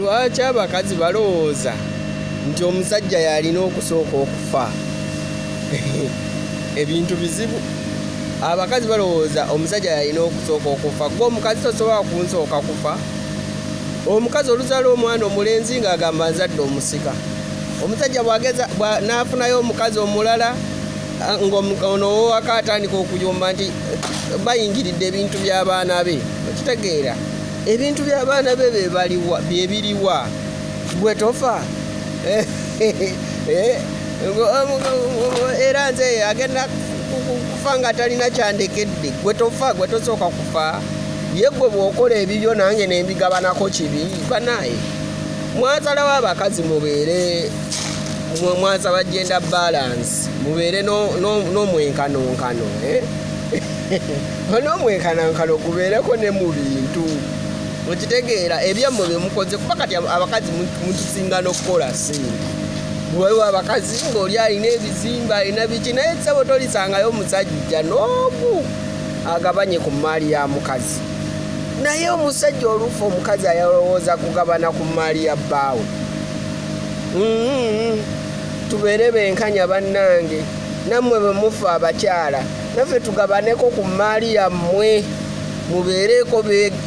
lwaki abakazi balowooza nti omusajja yalina okusooka okufa? Ebintu bizibu. Abakazi balowooza omusajja yalina okusooka okufa. Gwe omukazi tosobola kunsooka kufa. Omukazi oluzaala omwana omulenzi ng'agamba nzadde omusika. Omusajja bw'ageza n'afunayo omukazi omulala ng'ono owaka atandika okuyomba nti bayingiridde ebintu by'abaana be. Okitegeera? Ebintu by'abaana be bye biriwa? Gwe tofa? Era nze agenda kufa nga talina kyandekedde. Gwe tofa, gwe tosooka kufa. Ye gwe bw'okola ebibyo nange ne mbigabanako kibi. Banaye mwasalawo abakazi mubeere mwasaba gender balance, mubeere n'omwenkanonkano. N'omwenkanonkano gubeereko ne mu bintu. Okitegeera ebyammwe bye mukoze kuba kati abakazi mutusinga n'okukola sente. Waliwo abakazi ng'oli alina ebizimba alina biki naye ssebo tolisangayo musajja n'omu agabanye ku mmaali ya mukazi. Naye omusajja olufu omukazi ayalowooza kugabana ku mmaali ya bbaawe. Tubeere benkanya bannange, nammwe bwe mufa abakyala naffe tugabaneko ku mmaali yammwe.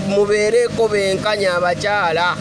Mubeereko benkanya abakyala.